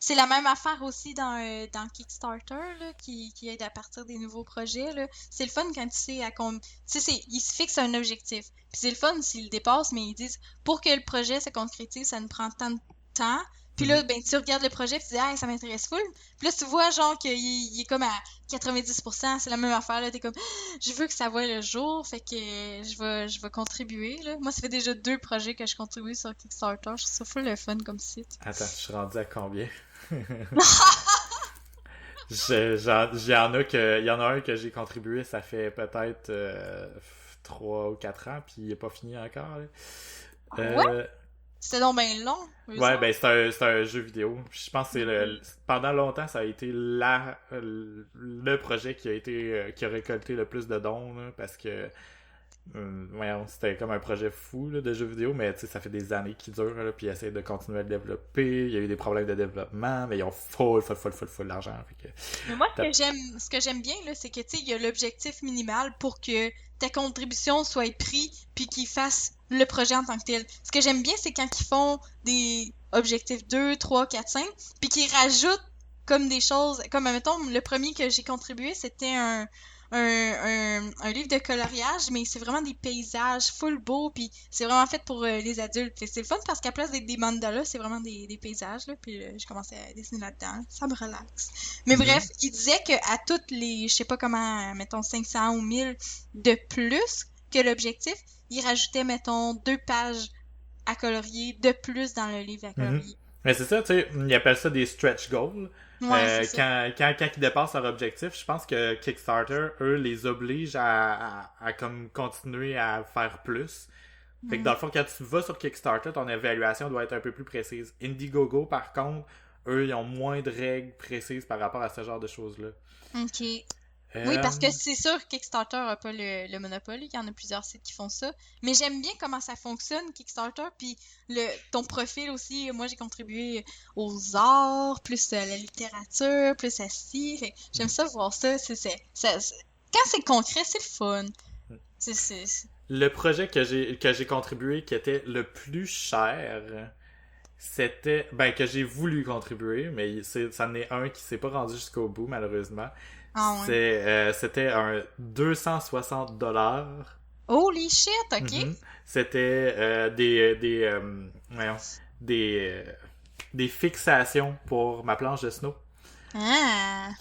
C'est la même affaire aussi dans Kickstarter, là, qui aide à partir des nouveaux projets, là. C'est le fun quand tu sais tu sais, ils se fixent un objectif. Puis c'est le fun s'ils le dépassent, mais ils disent pour que le projet se concrétise, ça nous prend tant de temps. Puis là, ben, tu regardes le projet puis tu dis ah, ça m'intéresse full. Puis là, tu vois genre qu'il est comme à 90%, c'est la même affaire là, t'es comme je veux que ça voie le jour, fait que je vais contribuer là. Moi, ça fait déjà 2 projets que je contribue sur Kickstarter, je trouve ça full le fun comme site. Attends, je suis rendu à combien? Il y en a un que j'ai contribué, ça fait peut-être 3 ou 4 ans, puis il est pas fini encore. Là. Ouais? C'était donc bien long. Ouais, ben c'est un jeu vidéo. Je pense que pendant longtemps, ça a été le projet qui a récolté le plus de dons, là, parce que c'était comme un projet fou là, de jeu vidéo, mais ça fait des années qu'il dure, là, puis ils essaient de continuer à le développer. Il y a eu des problèmes de développement, mais ils ont full d'argent. Mais moi, ce que j'aime bien, là, c'est que il y a l'objectif minimal pour que ta contribution soit prise puis qu'ils fassent le projet en tant que tel. Ce que j'aime bien, c'est quand ils font des objectifs 2, 3, 4, 5, puis qu'ils rajoutent comme des choses, comme mettons, le premier que j'ai contribué, c'était un livre de coloriage, mais c'est vraiment des paysages full beaux, puis c'est vraiment fait pour les adultes. C'est le fun parce qu'à place des mandalas, c'est vraiment des paysages, là, puis je commençais à dessiner là-dedans. Ça me relaxe. Mais bref, il disait qu'à toutes les, je sais pas comment, mettons 500 ou 1000 de plus que l'objectif, il rajoutait, mettons, 2 pages à colorier de plus dans le livre à colorier. Mais c'est ça, tu sais, ils appellent ça des stretch goals. Ouais, quand ils dépassent leur objectif, je pense que Kickstarter, eux, les obligent à comme continuer à faire plus. Fait que dans le fond, quand tu vas sur Kickstarter, ton évaluation doit être un peu plus précise. Indiegogo, par contre, eux, ils ont moins de règles précises par rapport à ce genre de choses-là. OK. Oui, parce que c'est sûr que Kickstarter n'a pas le monopole. Il y en a plusieurs sites qui font ça. Mais j'aime bien comment ça fonctionne, Kickstarter. Puis ton profil aussi, moi j'ai contribué aux arts, plus à la littérature, plus à ci. J'aime ça voir ça. Quand c'est concret, c'est le fun. Le projet que j'ai contribué qui était le plus cher, c'était que j'ai voulu contribuer, mais ça en est un qui s'est pas rendu jusqu'au bout malheureusement. Ah ouais. C'était un 260$. Holy shit, ok. C'était des fixations pour ma planche de snow.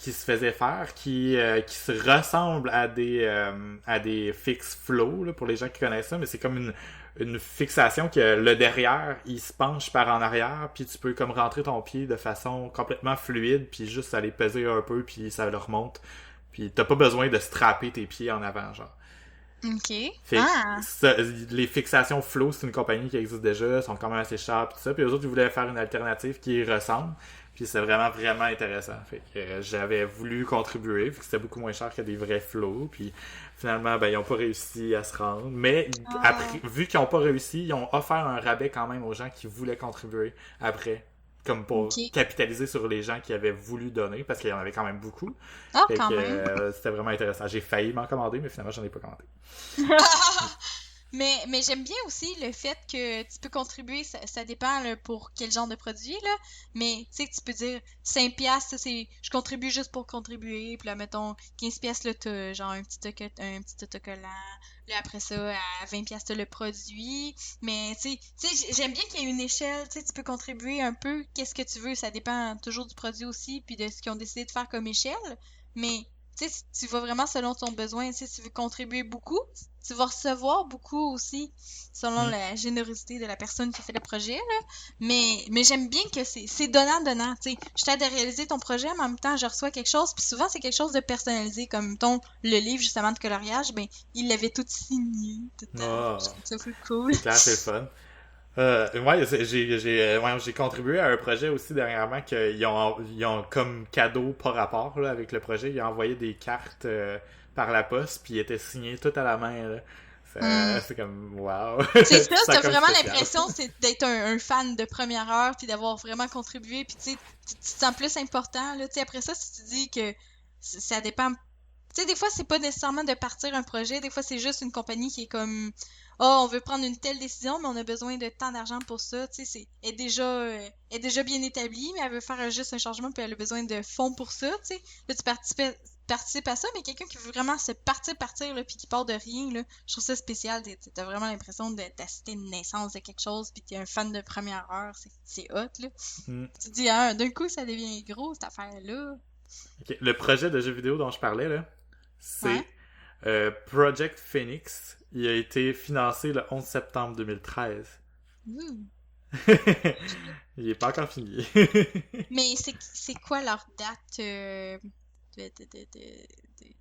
Qui se faisait faire, qui se ressemble à des fix flow là, pour les gens qui connaissent ça, mais c'est comme une fixation que le derrière il se penche par en arrière, puis tu peux comme rentrer ton pied de façon complètement fluide, puis juste aller peser un peu, puis ça le remonte, puis t'as pas besoin de strapper tes pieds en avant, genre. Ok. Les fixations flow, c'est une compagnie qui existe déjà, sont quand même assez chères, pis tout ça, puis eux autres ils voulaient faire une alternative qui y ressemble. Puis c'est vraiment intéressant. Fait que j'avais voulu contribuer, vu que c'était beaucoup moins cher que des vrais flows. Puis finalement, ils n'ont pas réussi à se rendre. Mais après, vu qu'ils n'ont pas réussi, ils ont offert un rabais quand même aux gens qui voulaient contribuer après. Comme pour capitaliser sur les gens qui avaient voulu donner, parce qu'il y en avait quand même beaucoup. Fait que c'était vraiment intéressant. J'ai failli m'en commander, mais finalement, j'en ai pas commandé. Mais j'aime bien aussi le fait que tu peux contribuer, ça dépend là, pour quel genre de produit, là. Mais tu sais, tu peux dire 5$, ça, c'est je contribue juste pour contribuer. Puis là, mettons, 15$, là, t'as genre un petit autocollant. Là, après ça, à 20$, t'as le produit. Mais tu sais, j'aime bien qu'il y ait une échelle. Tu sais, tu peux contribuer un peu, qu'est-ce que tu veux. Ça dépend toujours du produit aussi, puis de ce qu'ils ont décidé de faire comme échelle. Mais tu sais, tu vas vraiment selon ton besoin. Tu sais, si tu veux contribuer beaucoup, tu vas recevoir beaucoup aussi, selon la générosité de la personne qui fait le projet, là. Mais j'aime bien que c'est donnant-donnant, tu sais. Je t'aide à réaliser ton projet, mais en même temps, je reçois quelque chose, puis souvent, c'est quelque chose de personnalisé, comme le livre, justement, de coloriage, il l'avait tout signé, tout ça. Je trouve ça plus cool. C'est clair, c'est le fun. J'ai contribué à un projet aussi dernièrement qu'ils ont comme cadeau par rapport là, avec le projet. Ils ont envoyé des cartes par la poste, puis ils étaient signés tout à la main. Là. C'est comme wow. C'est ça, t'as vraiment l'impression d'être un fan de première heure, puis d'avoir vraiment contribué, puis tu te sens plus important. Là. Après ça, si tu dis que ça dépend. Tu sais, des fois, c'est pas nécessairement de partir un projet. Des fois, c'est juste une compagnie qui est comme, oh, on veut prendre une telle décision, mais on a besoin de tant d'argent pour ça. Tu sais, est déjà bien établie, mais elle veut faire juste un changement, puis elle a besoin de fonds pour ça. Tu sais, là, tu participes à ça, mais quelqu'un qui veut vraiment se partir, là, puis qui part de rien, là, je trouve ça spécial. T'as vraiment l'impression d'assister à une naissance de quelque chose, puis t'es un fan de première heure. C'est hot, là. Mm. Tu te dis, ah, d'un coup, ça devient gros, cette affaire-là. Ok. Le projet de jeu vidéo dont je parlais, là, c'est Ouais. Project Phoenix. Il a été financé le 11 septembre 2013. Ouh. Il est pas encore fini. Mais c'est quoi leur date de, de, de, de,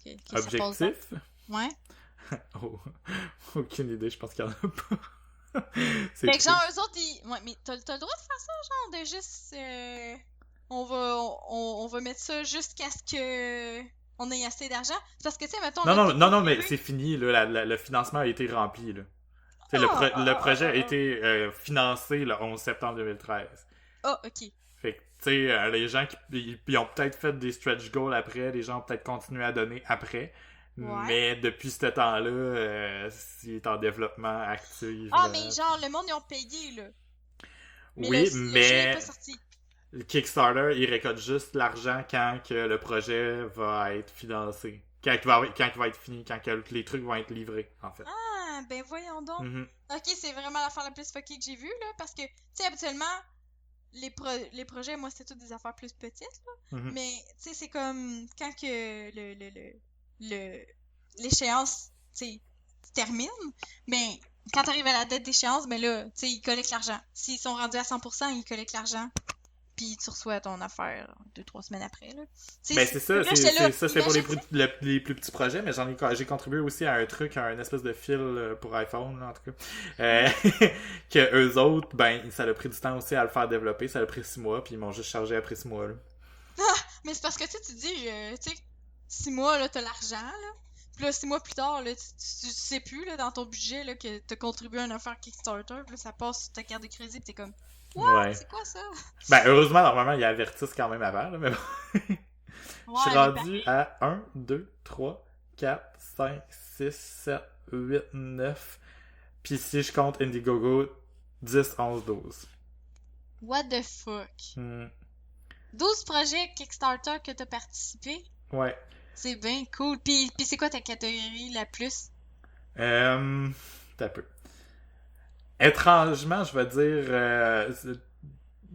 que ça passe dans? Objectif? Ouais. Oh, aucune idée, je pense qu'il y en a pas. C'est Fait que genre, triste. eux autres, ouais, mais t'as le droit de faire ça, genre, de juste. On va mettre ça jusqu'à ce que on ait assez d'argent. C'est parce que, tu sais, mettons, Non, là, non, t'as non, non, mais contribué. c'est fini, là, le financement a été rempli, là. Tu sais, le projet a Ah, été financé le 11 septembre 2013. ok. Fait que, tu sais, les gens ils ont peut-être fait des stretch goals après, les gens ont peut-être continué à donner après, Ouais. mais depuis ce temps-là, il est en développement actif. Ah, mais genre, le monde, ils ont payé, là. Mais Oui, le jeu est mais pas sorti. le Kickstarter, il récolte juste l'argent quand que le projet va être financé. Quand il va être fini, quand que les trucs vont être livrés, en fait. Ah, ben voyons donc. Mhm, Ok, c'est vraiment l'affaire la plus fuckée que j'ai vue, là, parce que, tu sais, habituellement, les projets, moi, c'était toutes des affaires plus petites, là. mhm. Mais, tu sais, c'est comme quand que le- l'échéance, tu sais, se termine, mais quand t'arrives à la date d'échéance, ben là, tu sais, ils collectent l'argent. S'ils sont rendus à 100%, ils collectent l'argent, puis tu reçois ton affaire 2-3 semaines après, là. Tu sais, Ben c'est ça, là, j'étais là, c'est pour imagine ça. les plus petits projets, mais j'ai contribué aussi à un truc, à une espèce de fil pour iPhone, là, en tout cas. Que eux autres, ben ça a pris du temps aussi à le faire développer, ça a pris 6 mois, puis ils m'ont juste chargé après 6 mois, là. Mais c'est parce que tu dis, tu sais, 6 mois, là, t'as l'argent, là. Puis là, 6 mois plus tard, là, tu sais plus, là, dans ton budget, là, que t'as contribué à une affaire Kickstarter. Puis là, ça passe sur ta carte de crédit, pis t'es comme, what? Ouais. C'est quoi ça? Ben heureusement, normalement, ils avertissent quand même avant, là, mais bon. Je suis Ouais, mais rendu pareil. à 1, 2, 3, 4, 5, 6, 7, 8, 9. Puis si je compte Indiegogo, 10, 11, 12. What the fuck? Hmm. 12 projets Kickstarter que t'as participé? Ouais. C'est bien cool. Puis c'est quoi ta catégorie la plus? T'as peu. Étrangement, je vais dire,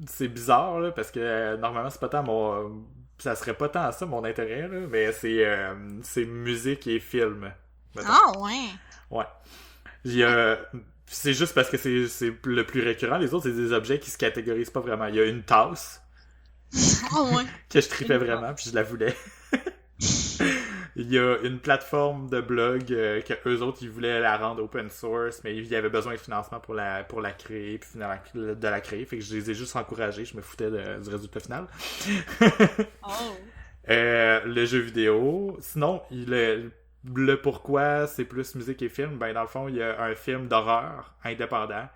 c'est bizarre, là, parce que normalement, c'est pas tant mon. Ça serait pas tant ça mon intérêt, là, mais c'est musique et film. Mettons. Ah, ouais. Ouais. Il y a. C'est juste parce que c'est le plus récurrent. Les autres, c'est des objets qui se catégorisent pas vraiment. Il y a une tasse Ah, ouais. que je tripais Une vraiment, puis je la voulais. Il y a une plateforme de blog que eux autres ils voulaient la rendre open source, mais il y avait besoin de financement pour la créer, puis de la créer. Fait que je les ai juste encouragés, je me foutais du résultat final. Oh. Le jeu vidéo. Sinon, le pourquoi c'est plus musique et film, ben dans le fond, il y a un film d'horreur indépendant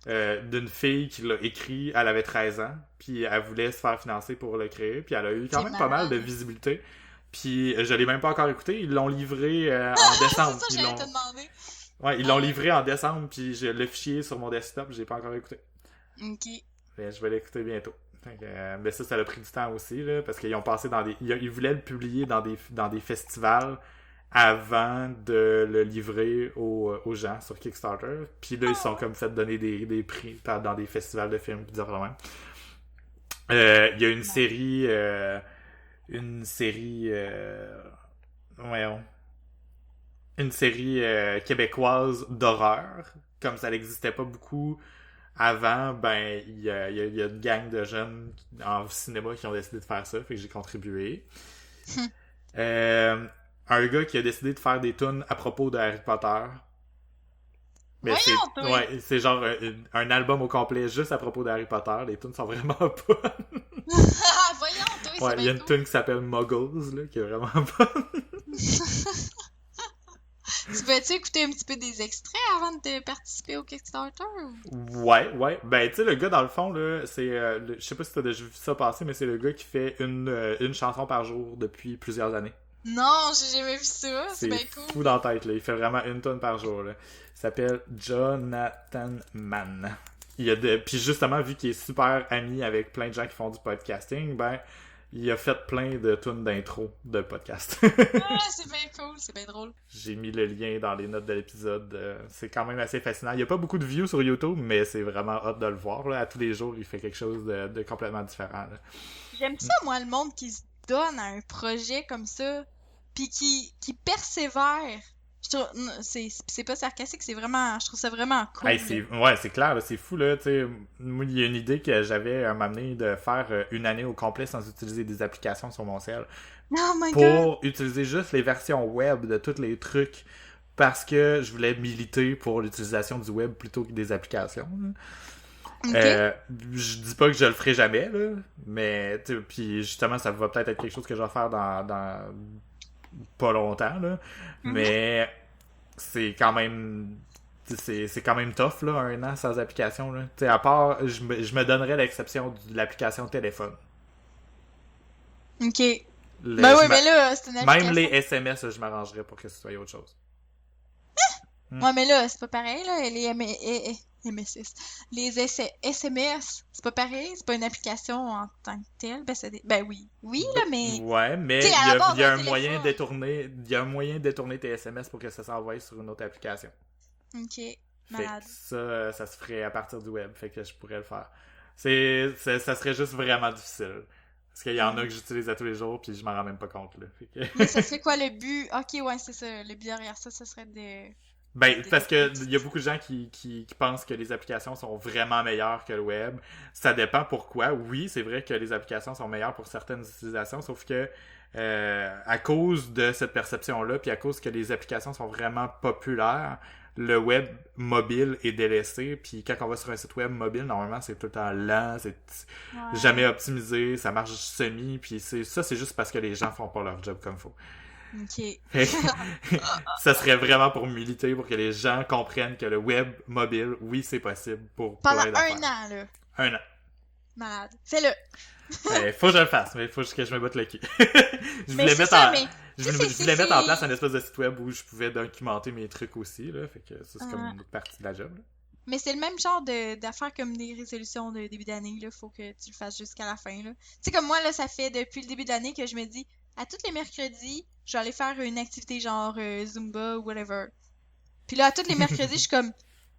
d'une fille qui l'a écrit, elle avait 13 ans, puis elle voulait se faire financer pour le créer, puis elle a eu quand C'est même pas mal de malade. visibilité. Puis je l'ai même pas encore écouté, ils l'ont livré en C'est décembre. ça, j'allais te demander. Ouais, ils l'ont Ah, livré en décembre, puis le fichier sur mon desktop, j'ai pas encore écouté. ok. Mais je vais l'écouter bientôt. Fait que, mais ça a pris du temps aussi, là, parce qu'ils ont passé dans des. Ils voulaient le publier dans des festivals avant de le livrer aux gens sur Kickstarter. Puis là, ils se sont comme fait donner des prix dans des festivals de films, puis même. Il y a une série. Voyons. Une série québécoise d'horreur. Comme ça n'existait pas beaucoup avant, ben, il y a une gang de jeunes en cinéma qui ont décidé de faire ça, fait que j'ai contribué. Un gars qui a décidé de faire des tunes à propos de Harry Potter. Mais Voyons, toi. ouais, c'est genre un album au complet juste à propos de Harry Potter. Les tunes sont vraiment pas. Voyons, toi, Ouais, c'est il y a bien une cool. tune qui s'appelle Muggles, là, qui est vraiment pas. Tu peux-tu écouter un petit peu des extraits avant de participer au Kickstarter? Ouais. Ben, tu sais, le gars, dans le fond, là, c'est... je sais pas si t'as déjà vu ça passer, mais c'est le gars qui fait une chanson par jour depuis plusieurs années. Non, j'ai jamais vu ça. C'est C'est bien fou cool. dans la tête, là. Il fait vraiment une tonne par jour, là. Il s'appelle Jonathan Mann. Puis justement, vu qu'il est super ami avec plein de gens qui font du podcasting, ben, il a fait plein de tunes d'intro de podcast. Ah, c'est bien cool, c'est bien drôle. J'ai mis le lien dans les notes de l'épisode. C'est quand même assez fascinant. Il n'y a pas beaucoup de views sur YouTube, mais c'est vraiment hot de le voir, là. À tous les jours, il fait quelque chose de complètement différent, là. J'aime ça, moi, le monde qui se donne à un projet comme ça, puis qui persévère. Je trouve, non, c'est pas sarcastique, c'est vraiment, je trouve ça vraiment cool. Hey, c'est clair, là, c'est fou, là, tu sais. Moi, il y a une idée que j'avais à m'amener de faire une année au complet sans utiliser des applications sur mon cell. Oh my god! Pour utiliser juste les versions web de tous les trucs parce que je voulais militer pour l'utilisation du web plutôt que des applications, là. Ok. Je dis pas que je le ferai jamais, là, mais puis justement, ça va peut-être être quelque chose que je vais faire dans pas longtemps, là, mais c'est quand même c'est quand même tough, là, un an sans application, là. Tu sais, à part, je me donnerais l'exception de l'application téléphone. Ok. Le- Ben je oui, m'a- mais là, c'est une application. Même les SMS, je m'arrangerais pour que ce soit autre chose. Ouais, mais là, c'est pas pareil, là. Les MSS. Les SMS, c'est pas pareil. C'est pas une application en tant que telle. Ben, ben oui. Oui, là, mais. Ouais, mais Tu sais, à la base, il y a un un moyen de téléphone. détourner, il y a un moyen de détourner tes SMS pour que ça s'envoie sur une autre application. Ok. Fait Malade. que ça se ferait à partir du web, fait que je pourrais le faire. Ça serait juste vraiment difficile. Parce qu'il y en a que j'utilise à tous les jours, puis je m'en rends même pas compte, là. Fait que... Mais ça serait quoi le but? Ok, ouais, c'est ça. Le but derrière ça, ça serait de. Ben, parce que de- il y a beaucoup de gens qui pensent que les applications sont vraiment meilleures que le web. Ça dépend pourquoi. Oui, c'est vrai que les applications sont meilleures pour certaines utilisations, sauf que à cause de cette perception-là, puis à cause que les applications sont vraiment populaires, le web mobile est délaissé. Puis quand on va sur un site web mobile, normalement, c'est tout le temps lent, c'est Ouais. jamais optimisé, ça marche semi, puis c'est juste parce que les gens font pas leur job comme faut. Ok. Fait que ça serait vraiment pour militer, pour que les gens comprennent que le web mobile, oui, c'est possible pour Pendant plein d'affaires. un an, là. Un an. Malade. Fais-le. Faut que je le fasse, mais faut que je me batte le cul. Je Mais voulais c'est mettre ça, en... mais. Je voulais mettre en place un espèce de site web où je pouvais documenter mes trucs aussi, là. Fait que ça, c'est comme une autre partie de la job, là. Mais c'est le même genre d'affaires comme des résolutions de début d'année, là. Faut que tu le fasses jusqu'à la fin, là. Tu sais, comme moi, là, ça fait depuis le début de l'année que je me dis, à tous les mercredis, je vais aller faire une activité genre Zumba ou whatever. Puis là, à tous les mercredis, je suis comme,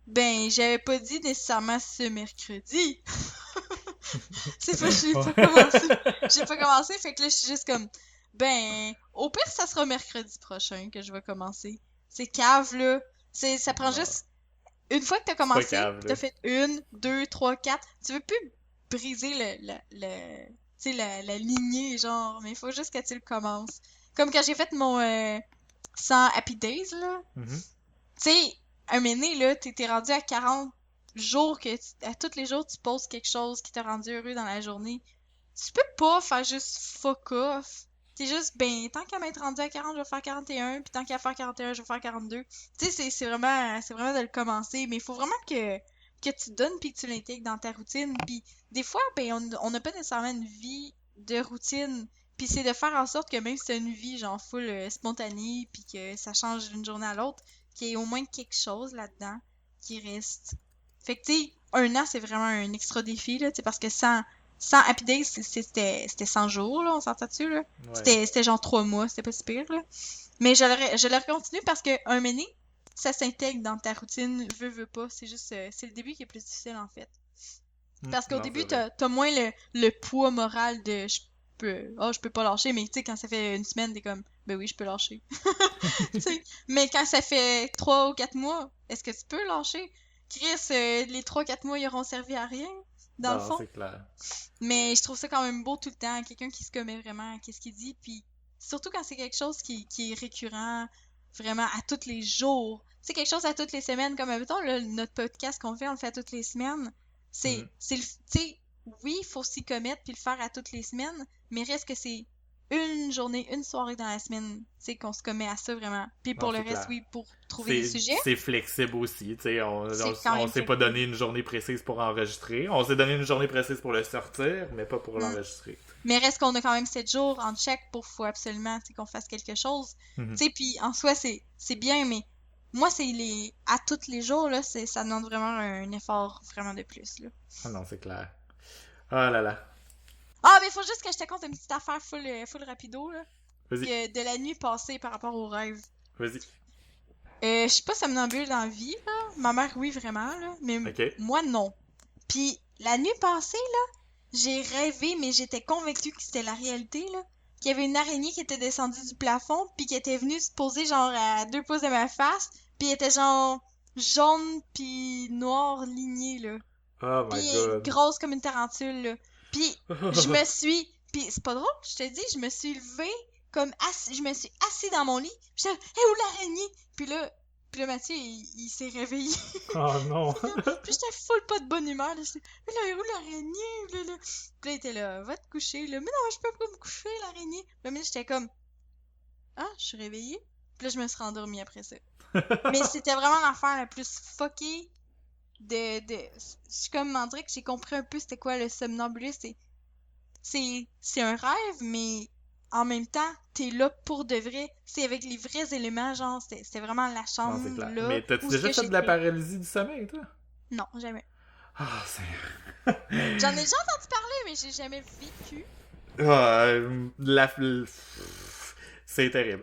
ben, j'avais pas dit nécessairement ce mercredi. C'est pas, j'ai pas commencé. J'ai pas commencé, fait que là, je suis juste comme, ben, au pire, ça sera mercredi prochain que je vais commencer. C'est cave, là. Ça prend juste une fois que t'as commencé, cave, pis là. t'as fait une, deux, trois, quatre, tu veux plus briser tu sais, la lignée, genre, mais il faut juste que tu le commences. Comme quand j'ai fait mon 100 Happy Days, là. Mhm. Tu sais, un moment donné, là, t'es rendu à 40 jours que à tous les jours, tu poses quelque chose qui t'a rendu heureux dans la journée. Tu peux pas faire juste fuck off. T'es juste, ben, tant qu'à m'être rendu à 40, je vais faire 41, puis tant qu'à faire 41, je vais faire 42. Tu sais, c'est vraiment de le commencer, mais il faut vraiment que tu te donnes puis que tu l'intègres dans ta routine. Puis des fois, ben, on n'a pas nécessairement une vie de routine. Puis c'est de faire en sorte que même si t'as une vie, genre, full spontanée, puis que ça change d'une journée à l'autre, qu'il y ait au moins quelque chose là-dedans qui reste. Fait que, tu sais, un an, c'est vraiment un extra défi, là, tu sais, parce que sans Happy Days, c'était 100 jours, là, on s'entend dessus, là. Ouais. C'était genre 3 mois, c'était pas si pire, là. Mais je l'aurais continué parce que un méné, ça s'intègre dans ta routine, veux pas. C'est juste, c'est le début qui est plus difficile, en fait. Parce qu'au Non, début, c'est vrai. t'as moins le poids moral de je peux pas lâcher, mais tu sais, quand ça fait une semaine, t'es comme, ben oui, je peux lâcher. Tu sais, mais quand ça fait 3 ou 4 mois, est-ce que tu peux lâcher? Chris, les 3-4 mois, ils auront servi à rien, dans le Non, fond. c'est clair. Mais je trouve ça quand même beau tout le temps, quelqu'un qui se commet vraiment à ce qu'il dit, puis surtout quand c'est quelque chose qui est récurrent, vraiment à tous les jours. C'est quelque chose à toutes les semaines, comme mettons là, notre podcast qu'on fait, on le fait à toutes les semaines. Mhm. Tu sais, oui, il faut s'y commettre puis le faire à toutes les semaines, mais reste que c'est une journée, une soirée dans la semaine, tu sais, qu'on se commet à ça vraiment. Puis pour Non, le c'est reste, clair. oui, pour trouver des sujets, C'est flexible aussi, tu sais, c'est quand on même s'est pas flexible. donné une journée précise pour enregistrer. On s'est donné une journée précise pour le sortir, mais pas pour Mm. l'enregistrer. Mais reste qu'on a quand même 7 jours en check pour faut absolument, tu sais, qu'on fasse quelque chose. Mhm. Tu sais, puis en soi, c'est bien, mais moi, c'est les à tous les jours, là, ça demande vraiment un effort vraiment de plus, là. Ah non, c'est clair. Ah là là. Ah, mais faut juste que je te conte une petite affaire full rapido, là. Vas-y, De la nuit passée par rapport au rêve. vas-y. Je suis pas somnambule dans la vie, là. Ma mère, oui, vraiment, là. Mais Ok. moi, non. Puis la nuit passée, là, j'ai rêvé, mais j'étais convaincue que c'était la réalité, là. Qu'il y avait une araignée qui était descendue du plafond, puis qui était venue se poser, genre, à 2 pouces de ma face, puis elle était, genre, jaune puis noire lignée, là. Oh my Puis god. grosse comme une tarentule, là. Puis je me suis... Puis c'est pas drôle, je te dis, je me suis levée comme je me suis assis dans mon lit. Puis j'étais, hé, où l'araignée? Puis là, Mathieu, il s'est réveillé. Oh non. Puis j'étais full pas de bonne humeur. Là, j'étais, mais là, où l'araignée? Là. Puis là, il était là, va te coucher. Là, mais non, je peux pas me coucher, l'araignée. Là, mais j'étais comme, ah, je suis réveillée. Puis là, je me suis rendormie après ça. Mais c'était vraiment l'affaire la plus fuckée je suis comme on dirait que j'ai compris un peu c'était quoi le somnambulisme. C'est un rêve, mais en même temps, t'es là pour de vrai. C'est avec les vrais éléments, genre, c'était vraiment la Non, c'est chambre clair. là Mais t'as-tu où ce déjà que fait de la j'étais. paralysie du sommeil, toi? Non, jamais. Ah, c'est... J'en ai déjà entendu parler, mais j'ai jamais vécu. Ah, c'est terrible.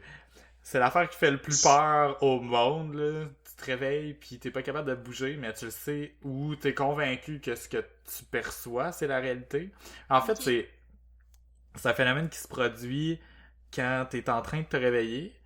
C'est l'affaire qui fait le plus peur au monde, là. Tu te réveilles, puis t'es pas capable de bouger, mais tu le sais, ou t'es convaincu que ce que tu perçois, c'est la réalité. En fait, Ok. c'est un phénomène qui se produit quand t'es en train de te réveiller,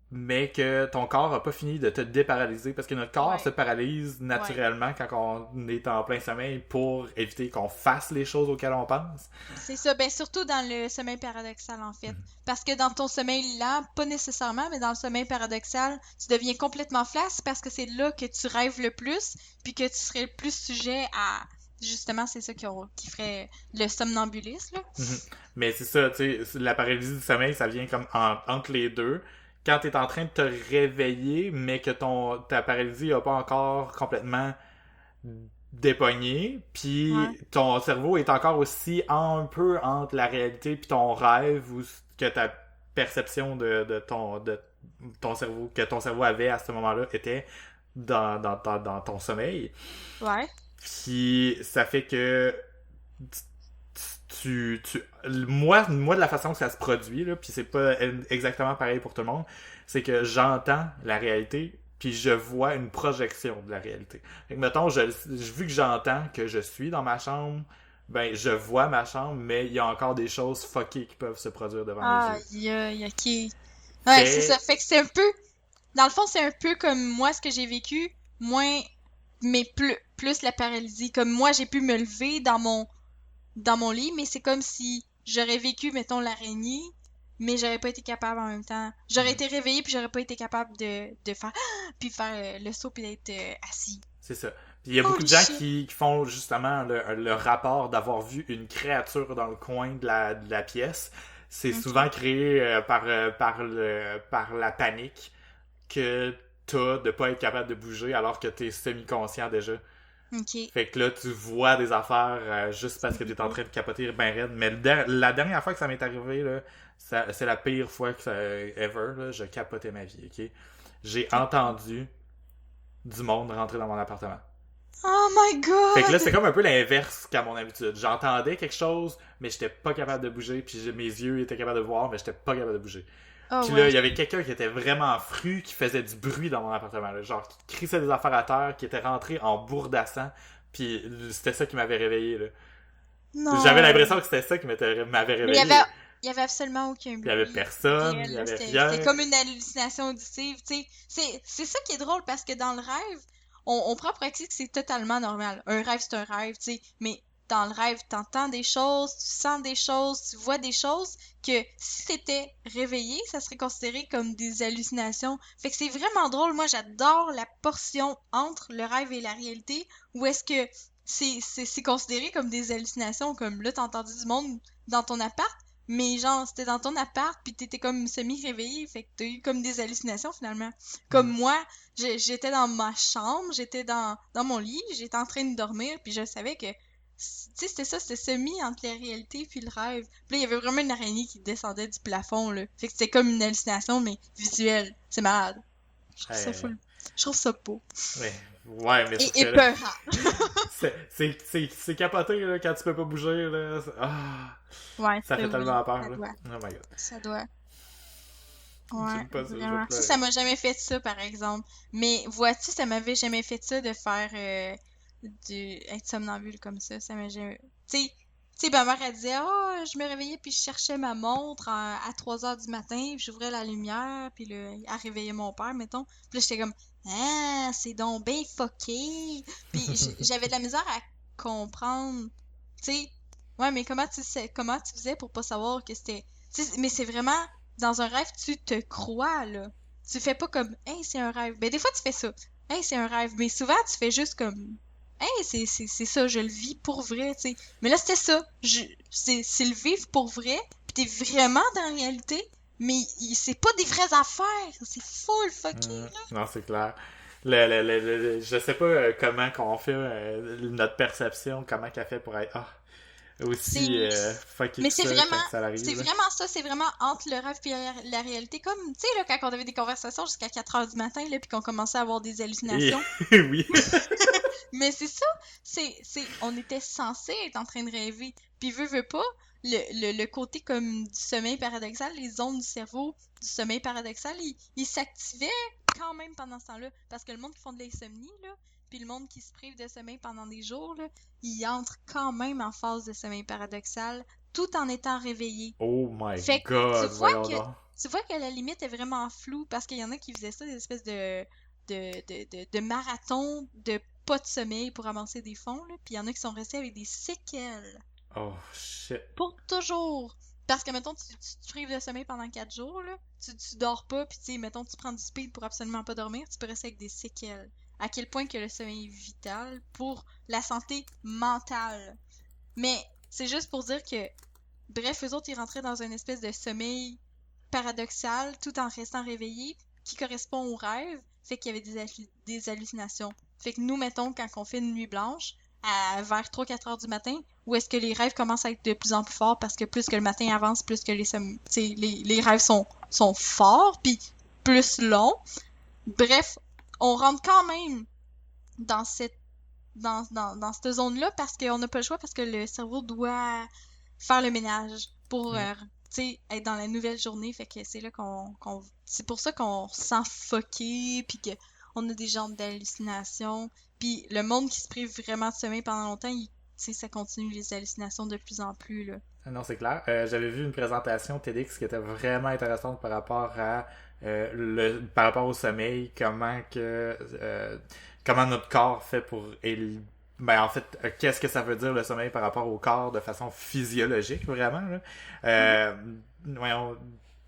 mais que ton corps a pas fini de te déparalyser, parce que notre corps Ouais. se paralyse naturellement quand on est en plein sommeil pour éviter qu'on fasse les choses auxquelles on pense. C'est ça, ben surtout dans le sommeil paradoxal en fait. Parce que dans ton sommeil là, pas nécessairement, mais dans le sommeil paradoxal, tu deviens complètement flasque parce que c'est là que tu rêves le plus, puis que tu serais le plus sujet à... Justement, c'est ça qui ferait le somnambulisme, là. Mhm. Mais c'est ça, tu sais, la paralysie du sommeil, ça vient comme entre les deux. Quand t'es en train de te réveiller, mais que ta paralysie n'a pas encore complètement dépogné, Ouais. puis ton cerveau est encore aussi un peu entre la réalité puis ton rêve ou que ta perception de ton cerveau que ton cerveau avait à ce moment-là était dans ton sommeil. Ouais. Puis ça fait que moi de la façon que ça se produit là, puis c'est pas exactement pareil pour tout le monde, c'est que j'entends la réalité puis je vois une projection de la réalité. Fait que, mettons, vu que j'entends que je suis dans ma chambre, ben je vois ma chambre, mais il y a encore des choses fuckées qui peuvent se produire devant mes yeux. Ok. Ouais, c'est Fait ça. Fait que c'est un peu... Dans le fond, c'est un peu comme moi, ce que j'ai vécu, moins... Mais plus la paralysie. Comme moi, j'ai pu me lever dans mon lit, mais c'est comme si j'aurais vécu, mettons, l'araignée, mais j'aurais pas été capable en même temps. J'aurais été réveillée, puis j'aurais pas été capable de faire puis faire le saut, puis d'être assis. c'est ça. Puis il y a beaucoup Holy de gens shit! qui font justement le rapport d'avoir vu une créature dans le coin de la pièce. C'est Ok. souvent créé par la panique que t'as de pas être capable de bouger alors que t'es semi-conscient déjà. Ok. Fait que là, tu vois des affaires juste parce que t'es en train de capoter ben raide. Mais la dernière fois que ça m'est arrivé, là, c'est la pire fois que ever. Là, je capotais ma vie, ok? J'ai entendu du monde rentrer dans mon appartement. Oh my Fait que là, god! c'est comme un peu l'inverse qu'à mon habitude. J'entendais quelque chose, mais j'étais pas capable de bouger, puis mes yeux étaient capables de voir, mais j'étais pas capable de bouger. Oh Puis là, ouais. il y avait quelqu'un qui était vraiment fru, qui faisait du bruit dans mon appartement. Là. Genre, qui crissait des affaires à terre, qui était rentré en bourdassant. Puis c'était ça qui m'avait réveillé. Là. J'avais Non. l'impression que c'était ça qui m'avait Mais réveillé. il y avait absolument aucun Il y avait bruit personne, il réel, y là. avait C'était rien. comme une hallucination auditive, tu sais. C'est ça qui est drôle parce que dans le rêve, on prend pour acquis que c'est totalement normal. Un rêve, c'est un rêve, tu sais. Mais dans le rêve, t'entends des choses, tu sens des choses, tu vois des choses que si t'étais réveillé, ça serait considéré comme des hallucinations. Fait que c'est vraiment drôle. Moi, j'adore la portion entre le rêve et la réalité où est-ce que c'est considéré comme des hallucinations, comme là, t'as entendu du monde dans ton appart, mais genre, c'était dans ton appart, puis t'étais comme semi-réveillé, fait que t'as eu comme des hallucinations, finalement. Comme moi, j'étais dans ma chambre, j'étais dans mon lit, j'étais en train de dormir, puis je savais que, tu sais, c'était ça, c'était semi entre la réalité puis le rêve. Puis là, il y avait vraiment une araignée qui descendait du plafond, là. Fait que c'était comme une hallucination, mais visuelle. C'est malade. Je trouve ça Ouais, full. Je trouve ça beau. ouais, mais sauf Et que là, épeurant. c'est capoté, là, quand tu peux pas bouger, là. Ouais, Ça fait tellement peur, ça là. doit. Oh my god. Ça doit. Ouais, J'aime pas ça, je vais vraiment. Ça pleurer. m'a jamais fait ça, par exemple. Mais vois-tu, ça m'avait jamais fait ça de faire être somnambule comme ça. Ça m'a jamais. Tu sais, ma mère, elle disait, oh, je me réveillais puis je cherchais ma montre à 3 heures du matin, puis j'ouvrais la lumière, puis là, elle réveillait mon père, mettons. Puis là, j'étais comme, ah, c'est donc bien fucké. Puis j'avais de la misère à comprendre. Tu sais, ouais, mais comment tu faisais pour pas savoir que c'était. Tu sais, mais c'est vraiment dans un rêve, tu te crois, là. Tu fais pas comme, hey, c'est un rêve. Ben, des fois, tu fais ça. Hey, c'est un rêve. Mais souvent, tu fais juste comme, hey, c'est ça, je le vis pour vrai, tu sais. Mais là, c'était ça. C'est le vivre pour vrai. Puis t'es vraiment dans la réalité. Mais c'est pas des vraies affaires. C'est full fucké, là. Non, c'est clair. Je sais pas comment qu'on fait notre perception, comment qu'elle fait pour être aussi C'est fucké Mais que ça quand ça c'est arrive. Là. vraiment ça, c'est vraiment entre le rêve et la réalité. Comme, tu sais, là, quand on avait des conversations jusqu'à 4 heures du matin, là, puis qu'on commençait à avoir des Et hallucinations. oui. Mais c'est ça, on était censé être en train de rêver. Puis veut pas, le côté comme du sommeil paradoxal, les zones du cerveau du sommeil paradoxal, ils s'activaient quand même pendant ce temps-là. Parce que le monde qui font de l'insomnie, là, puis le monde qui se prive de sommeil pendant des jours, là, ils entrent quand même en phase de sommeil paradoxal, tout en étant réveillés. Oh my Fait que god, voyons donc. tu vois que la limite est vraiment floue, parce qu'il y en a qui faisaient ça, des espèces de marathons de pas de sommeil pour amasser des fonds, là. Puis il y en a qui sont restés avec des séquelles. Oh shit. Pour toujours. Parce que, mettons, tu te prives de sommeil pendant 4 jours, là. Tu dors pas, puis tu sais, mettons, tu prends du speed pour absolument pas dormir, tu peux rester avec des séquelles. À quel point que le sommeil est vital pour la santé mentale. Mais c'est juste pour dire que, bref, eux autres, ils rentraient dans une espèce de sommeil paradoxal tout en restant réveillés qui correspond au rêve, fait qu'il y avait des hallucinations. Fait que nous, mettons, quand on fait une nuit blanche, vers 3-4 heures du matin, où est-ce que les rêves commencent à être de plus en plus forts parce que plus que le matin avance, plus que les rêves sont forts, puis plus longs. Bref, on rentre quand même dans cette zone-là parce qu'on n'a pas le choix, parce que le cerveau doit faire le ménage pour Mm. être dans la nouvelle journée. Fait que c'est là c'est pour ça qu'on se sent fucké, puis qu'on a des genres d'hallucinations. Puis le monde qui se prive vraiment de sommeil pendant longtemps, ça continue les hallucinations de plus en plus, là. Ah non, c'est clair. J'avais vu une présentation TEDx qui était vraiment intéressante par rapport à par rapport au sommeil, comment notre corps fait pour ben en fait, qu'est-ce que ça veut dire le sommeil par rapport au corps de façon physiologique, vraiment, là. Voyons,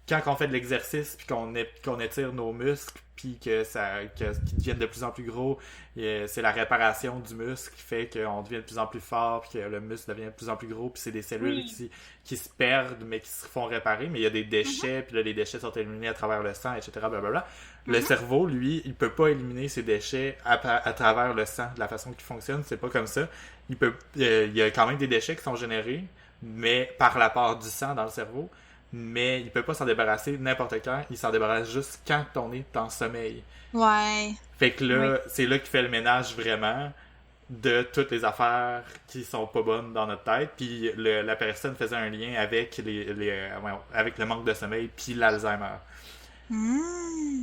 quand on fait de l'exercice puis qu'on étire nos muscles puis qu'ils deviennent de plus en plus gros, c'est la réparation du muscle qui fait qu'on devient de plus en plus fort puis que le muscle devient de plus en plus gros puis c'est des cellules Oui. qui se perdent mais qui se font réparer, mais il y a des déchets puis là les déchets sont éliminés à travers le sang, etc. Blablabla. Le cerveau, lui, il peut pas éliminer ces déchets à travers le sang de la façon qu'il fonctionne, c'est pas comme ça. Il y a quand même des déchets qui sont générés, mais par l'apport du sang dans le cerveau, mais il peut pas s'en débarrasser n'importe quand, il s'en débarrasse juste quand on est en sommeil. Ouais. Fait que Oui. là, c'est là qu'il fait le ménage vraiment de toutes les affaires qui sont pas bonnes dans notre tête, puis la personne faisait un lien avec avec le manque de sommeil puis l'Alzheimer. Hmm.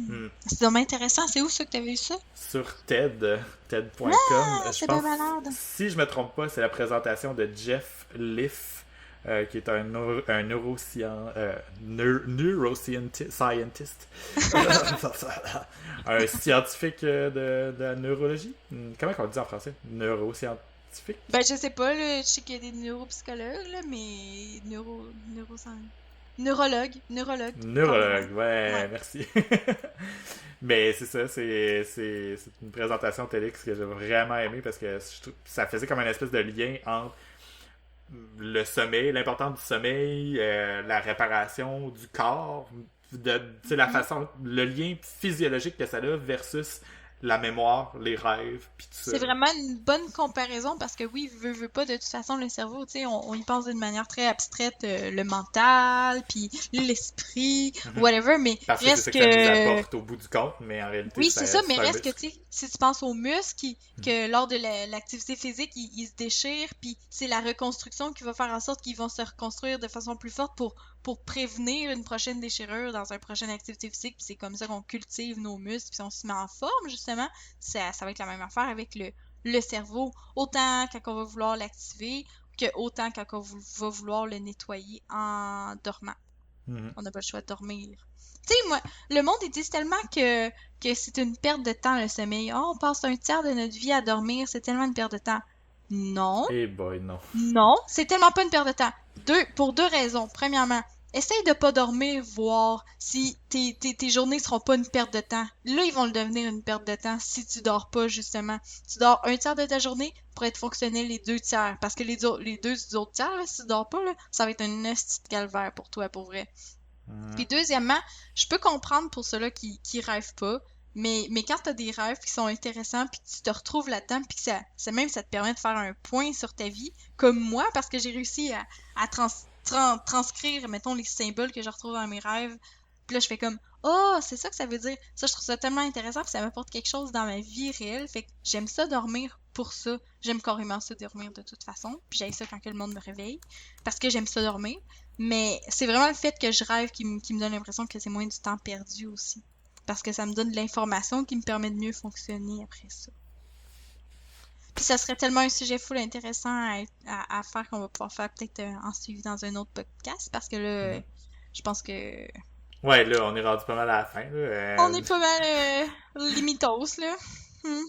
Hmm. C'est vraiment intéressant. C'est où ça que t'avais vu ça? Sur TED.com. Ah, Je c'est bien pense, malade. si je me trompe pas, c'est la présentation de Jeff Liff, qui est un neuroscientist, un scientifique de la neurologie. Comment on le dit en français? Neuroscientifique? Ben, je sais pas, là, je sais qu'il y a des neuropsychologues, là, mais neurologue, probablement. Neurologue, ouais, Ouais. merci. Mais c'est ça, c'est une présentation TEDx que j'ai vraiment aimé parce que ça faisait comme une espèce de lien entre le sommeil, l'importance du sommeil, la réparation du corps, tu sais, la façon, le lien physiologique que ça a versus la mémoire, les rêves, puis tout C'est ça. vraiment une bonne comparaison parce que oui, veut pas, de toute façon, le cerveau, tu sais, on y pense d'une manière très abstraite, le mental, puis l'esprit, Mhm. whatever, mais Parce que c'est ça reste que ça nous que apporte au bout du compte, mais en réalité, oui, c'est ça, mais c'est un reste que, muscle. tu sais, si tu penses aux muscles, Mhm. que lors de l'activité physique, ils se déchirent, puis c'est la reconstruction qui va faire en sorte qu'ils vont se reconstruire de façon plus forte pour prévenir une prochaine déchirure dans une prochaine activité physique, puis c'est comme ça qu'on cultive nos muscles, puis on se met en forme, justement. Ça va être la même affaire avec le cerveau, autant quand on va vouloir l'activer, que autant quand on va vouloir le nettoyer en dormant. Mhm. On n'a pas le choix de dormir. Tu sais, moi, le monde, ils disent tellement que c'est une perte de temps, le sommeil. Oh, on passe un tiers de notre vie à dormir, c'est tellement une perte de temps. Non, Eh boy, non. non, c'est tellement pas une perte de temps. Pour deux raisons. Premièrement, essaye de pas dormir, voir si tes journées seront pas une perte de temps. Là, ils vont le devenir une perte de temps si tu dors pas, justement. Tu dors un tiers de ta journée pour être fonctionnel les deux tiers. Parce que les deux autres tiers, là, si tu dors pas, là, ça va être un esti de calvaire pour toi, pour vrai. Mhm. Puis deuxièmement, je peux comprendre pour ceux-là qui rêvent pas, mais quand t'as des rêves qui sont intéressants, puis que tu te retrouves là-dedans, puis que ça te permet de faire un point sur ta vie, comme moi, parce que j'ai réussi à transcrire, mettons, les symboles que je retrouve dans mes rêves. Puis là, je fais comme, oh, c'est ça que ça veut dire. Ça, je trouve ça tellement intéressant, puis ça m'apporte quelque chose dans ma vie réelle. Fait que j'aime ça dormir pour ça. J'aime carrément ça dormir de toute façon. Puis j'aime ça quand que le monde me réveille, parce que j'aime ça dormir. Mais c'est vraiment le fait que je rêve qui me donne l'impression que c'est moins du temps perdu aussi. Parce que ça me donne de l'information qui me permet de mieux fonctionner après ça. Puis ça serait tellement un sujet full intéressant à faire qu'on va pouvoir faire peut-être en suivi dans un autre podcast. Parce que là, Mhm. je pense que Ouais, là, on est rendu pas mal à la fin. Là. on est pas mal limitos, là. Hmm.